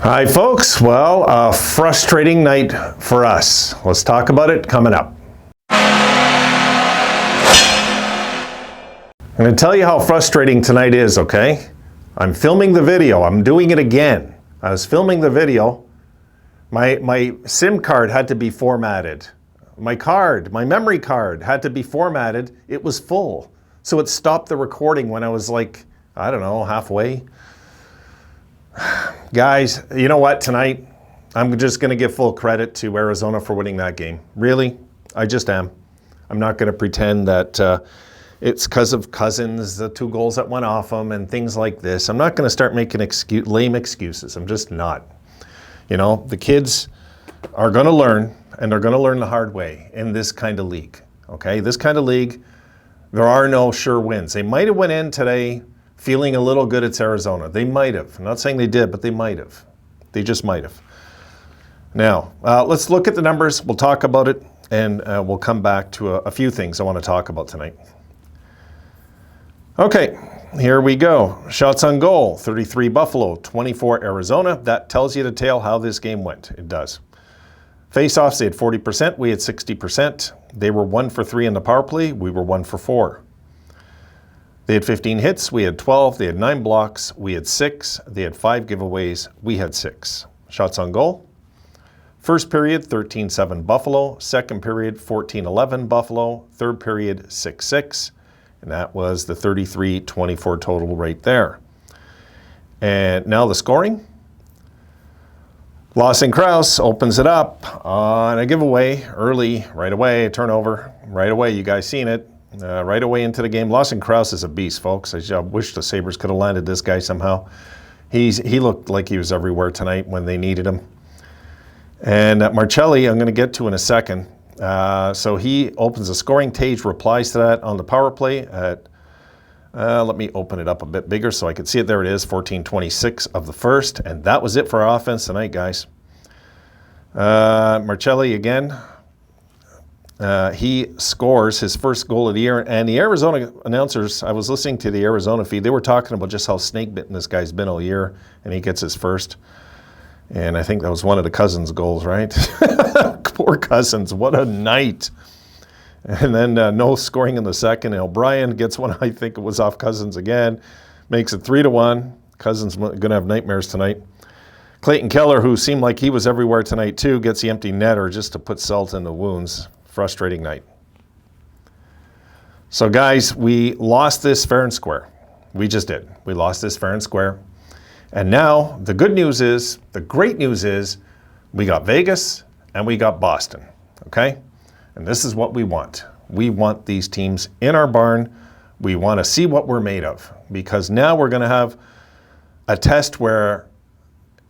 Hi folks, well, a frustrating night for us. Let's talk about it coming up. I'm going to tell you how frustrating tonight is, okay? I'm filming the video. I'm doing it again. I was filming the video. My SIM card had to be formatted. My memory card had to be formatted. It was full. So it stopped the recording when I was like, I don't know, halfway. Guys, you know what, tonight, I'm just going to give full credit to Arizona for winning that game. Really, I just am. I'm not going to pretend that it's because of Cousins, the 2 goals that went off him and things like this. I'm not going to start making lame excuses. I'm just not. You know, the kids are going to learn, and they're going to learn the hard way in this kind of league. Okay, this kind of league, there are no sure wins. They might have went in today feeling a little good. It's Arizona. They might have. I'm not saying they did, but they might have. They just might have. Now, let's look at the numbers. We'll talk about it, and we'll come back to a few things I want to talk about tonight. Okay, here we go. Shots on goal, 33 Buffalo, 24 Arizona. That tells you the tale how this game went. It does. Face-offs, they had 40%. We had 60%. They were 1 for 3 in the power play. We were 1 for 4. They had 15 hits, we had 12, they had 9 blocks, we had 6, they had 5 giveaways, we had 6. Shots on goal. First period, 13-7 Buffalo. Second period, 14-11 Buffalo. Third period, 6-6. And that was the 33-24 total right there. And now the scoring. Lawson Krause opens it up on a giveaway early, right away, a turnover, right away, you guys seen it. Right away into the game. Lawson Krause is a beast, folks. I wish the Sabres could have landed this guy somehow. He looked like he was everywhere tonight when they needed him. And Marcelli, I'm going to get to in a second. So he opens the scoring. Tage replies to that on the power play. Let me open it up a bit bigger so I can see it. There it is, 14:26 of the first. And that was it for our offense tonight, guys. Marcelli again. He scores his first goal of the year, and the Arizona announcers, I was listening to the Arizona feed, they were talking about just how snake-bitten this guy's been all year, and he gets his first. And I think that was one of the Cousins goals, right? Poor Cousins, what a night. And then no scoring in the second. And O'Brien gets one, I think it was off Cousins again, makes it 3-1. Cousins going to have nightmares tonight. Clayton Keller, who seemed like he was everywhere tonight too, gets the empty netter just to put salt in the wounds. Frustrating night. So guys, we lost this fair and square. We just did. We lost this fair and square. And now the good news is, the great news is, we got Vegas and we got Boston. Okay? And this is what we want. We want these teams in our barn. We want to see what we're made of. Because now we're going to have a test where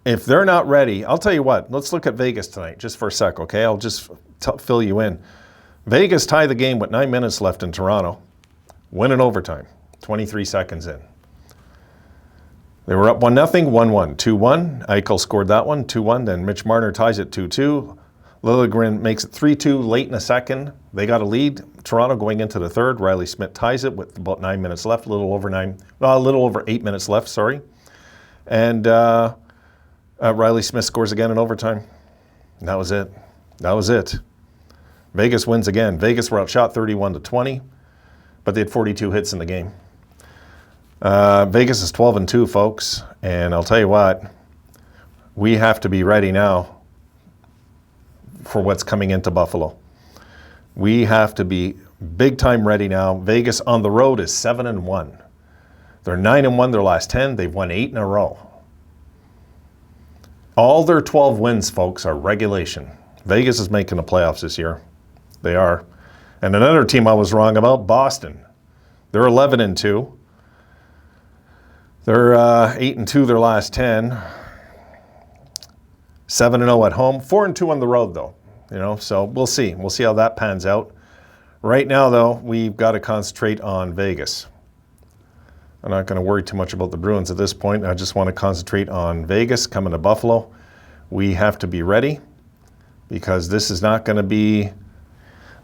if they're not ready, I'll tell you what, let's look at Vegas tonight just for a sec, okay? I'll just fill you in. Vegas tied the game with 9 minutes left in Toronto. Win in overtime, 23 seconds in. They were up 1-0, 1-1, 2-1. Eichel scored that one, 2-1. Then Mitch Marner ties it 2-2. Liljegren makes it 3-2 late in the second. They got a lead. Toronto going into the third. Riley Smith ties it with about 9 minutes left, a little over 8 minutes left, sorry. And Riley Smith scores again in overtime. And that was it. That was it. Vegas wins again. Vegas were outshot 31-20, but they had 42 hits in the game. Vegas is 12-2, folks, and I'll tell you what, we have to be ready now for what's coming into Buffalo. We have to be big-time ready now. Vegas on the road is 7-1. They're 9-1 their last 10. They've won 8 in a row. All their 12 wins, folks, are regulation. Vegas is making the playoffs this year. They are. And another team I was wrong about, Boston. They're 11-2. They're 8-2 their last 10. 7-0 at home. 4-2 on the road, though. You know, so we'll see. We'll see how that pans out. Right now, though, we've got to concentrate on Vegas. I'm not going to worry too much about the Bruins at this point. I just want to concentrate on Vegas coming to Buffalo. We have to be ready because this is not going to be...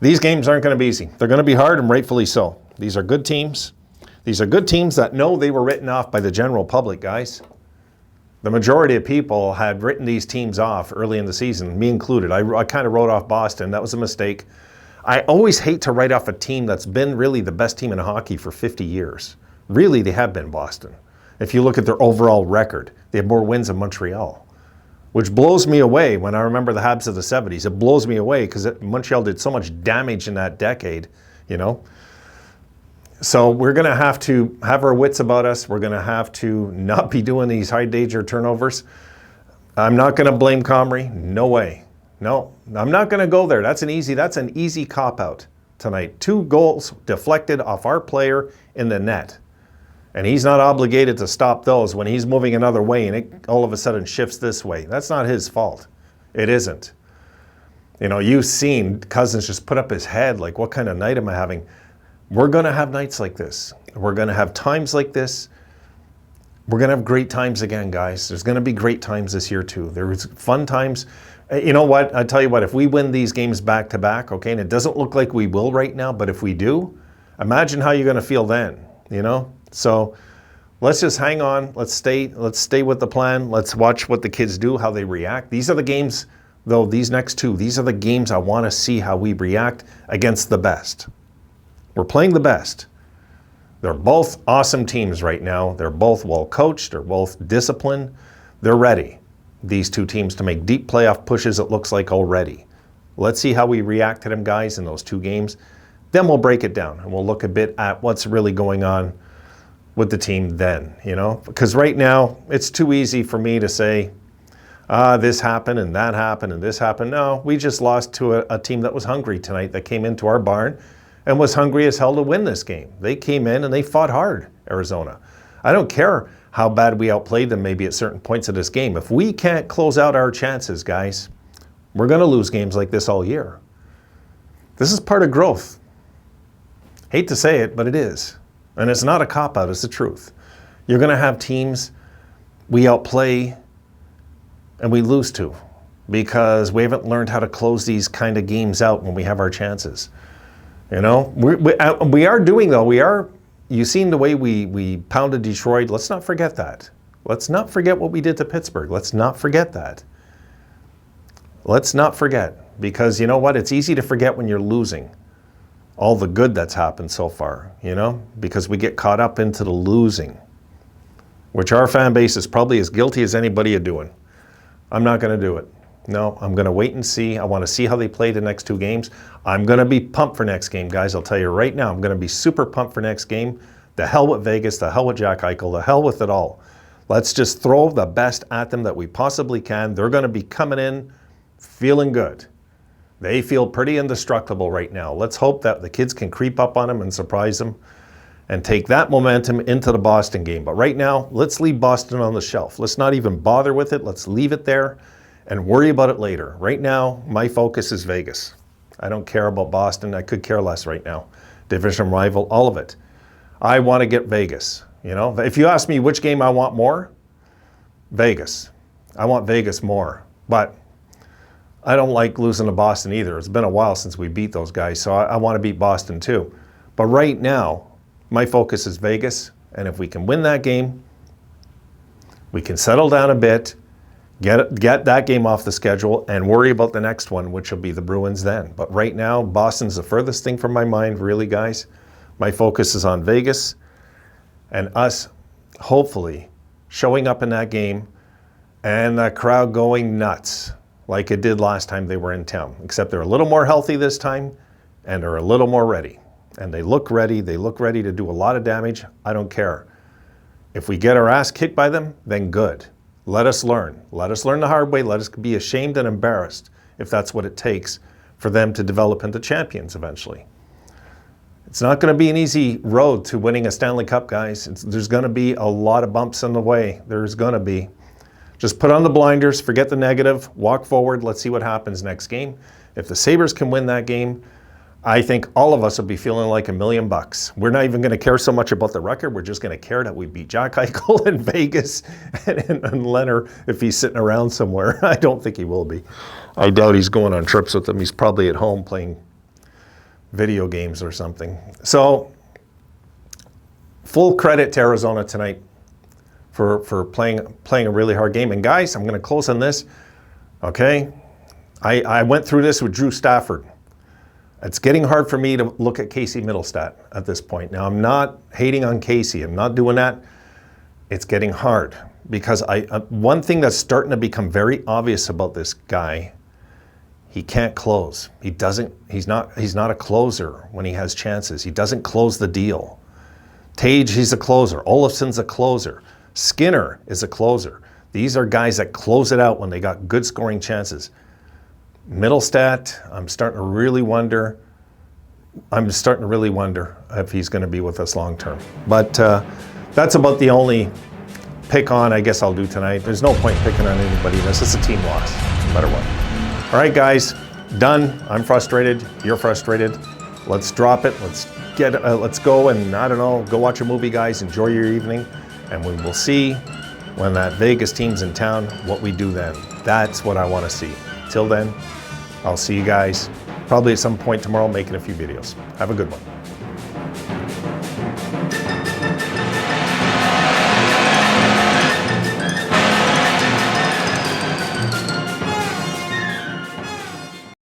These games aren't going to be easy. They're going to be hard, and rightfully so. These are good teams. These are good teams that know they were written off by the general public, guys. The majority of people had written these teams off early in the season, me included. I kind of wrote off Boston. That was a mistake. I always hate to write off a team that's been really the best team in hockey for 50 years. Really, they have been, Boston. If you look at their overall record, they have more wins than Montreal, which blows me away when I remember the Habs of the 70s. It blows me away because Montreal did so much damage in that decade, you know. So we're going to have our wits about us. We're going to have to not be doing these high danger turnovers. I'm not going to blame Comrie. No way. No, I'm not going to go there. That's an easy cop-out tonight. 2 goals deflected off our player in the net. And he's not obligated to stop those when he's moving another way and it all of a sudden shifts this way. That's not his fault. It isn't. You know, you've seen Cousins just put up his head like, what kind of night am I having? We're going to have nights like this. We're going to have times like this. We're going to have great times again, guys. There's going to be great times this year too. There's fun times. You know what? I tell you what, if we win these games back to back, okay, and it doesn't look like we will right now, but if we do, imagine how you're going to feel then, you know? So let's just hang on. Let's stay with the plan. Let's watch what the kids do, how they react. These are the games, though, these next 2, these are the games I want to see how we react against the best. We're playing the best. They're both awesome teams right now. They're both well coached. They're both disciplined. They're ready, these 2 teams, to make deep playoff pushes, it looks like already. Let's see how we react to them, guys, in those 2 games. Then we'll break it down and we'll look a bit at what's really going on with the team then, you know? Because right now, it's too easy for me to say, this happened and that happened and this happened. No, we just lost to a team that was hungry tonight, that came into our barn and was hungry as hell to win this game. They came in and they fought hard, Arizona. I don't care how bad we outplayed them maybe at certain points of this game. If we can't close out our chances, guys, we're going to lose games like this all year. This is part of growth. Hate to say it, but it is. And it's not a cop-out, it's the truth. You're going to have teams we outplay and we lose to because we haven't learned how to close these kind of games out when we have our chances. You know, we are doing, though, you've seen the way we pounded Detroit. Let's not forget that. Let's not forget what we did to Pittsburgh. Let's not forget that. Let's not forget, because you know what? It's easy to forget when you're losing all the good that's happened so far, you know, because we get caught up into the losing, which our fan base is probably as guilty as anybody of doing. I'm not going to do it. No, I'm going to wait and see. I want to see how they play the next 2 games. I'm going to be pumped for next game, guys. I'll tell you right now, I'm going to be super pumped for next game. The hell with Vegas, the hell with Jack Eichel, the hell with it all. Let's just throw the best at them that we possibly can. They're going to be coming in feeling good. They feel pretty indestructible right now. Let's hope that the kids can creep up on them and surprise them and take that momentum into the Boston game. But right now, let's leave Boston on the shelf. Let's not even bother with it. Let's leave it there and worry about it later. Right now, my focus is Vegas. I don't care about Boston. I could care less right now. Division rival, all of it. I want to get Vegas. You know, if you ask me which game I want more, Vegas. I want Vegas more. But I don't like losing to Boston either. It's been a while since we beat those guys, so I want to beat Boston too. But right now, my focus is Vegas, and if we can win that game, we can settle down a bit, get that game off the schedule, and worry about the next one, which will be the Bruins then. But right now, Boston's the furthest thing from my mind, really, guys. My focus is on Vegas and us, hopefully, showing up in that game and the crowd going nuts like it did last time they were in town, except they're a little more healthy this time and are a little more ready. And they look ready. They look ready to do a lot of damage. I don't care. If we get our ass kicked by them, then good. Let us learn. Let us learn the hard way. Let us be ashamed and embarrassed if that's what it takes for them to develop into champions eventually. It's not going to be an easy road to winning a Stanley Cup, guys. There's going to be a lot of bumps in the way. There's going to be. Just put on the blinders, forget the negative, walk forward. Let's see what happens next game. If the Sabres can win that game, I think all of us will be feeling like $1 million. We're not even going to care so much about the record. We're just going to care that we beat Jack Eichel in Vegas and Leonard if he's sitting around somewhere. I don't think he will be. I doubt he's going on trips with them. He's probably at home playing video games or something. So, full credit to Arizona tonight for playing a really hard game. And guys, I'm going to close on this. Okay, I went through this with Drew Stafford. It's getting hard for me to look at Casey Middlestat at this point. Now, I'm not hating on Casey. I'm not doing that. It's getting hard because one thing that's starting to become very obvious about this guy, he can't close. He's not a closer when he has chances. He doesn't close the deal. Tage, he's a closer. Olofsson's a closer. Skinner is a closer. These are guys that close it out when they got good scoring chances. Middlestat, I'm starting to really wonder if he's going to be with us long term. But that's about the only pick on I guess I'll do tonight. There's no point picking on anybody in this. It's a team loss, no matter what. All right, guys, done. I'm frustrated. You're frustrated. Let's drop it. Let's go and, I don't know, go watch a movie, guys. Enjoy your evening. And we will see when that Vegas team's in town what we do then. That's what I want to see. Till then, I'll see you guys probably at some point tomorrow making a few videos. Have a good one.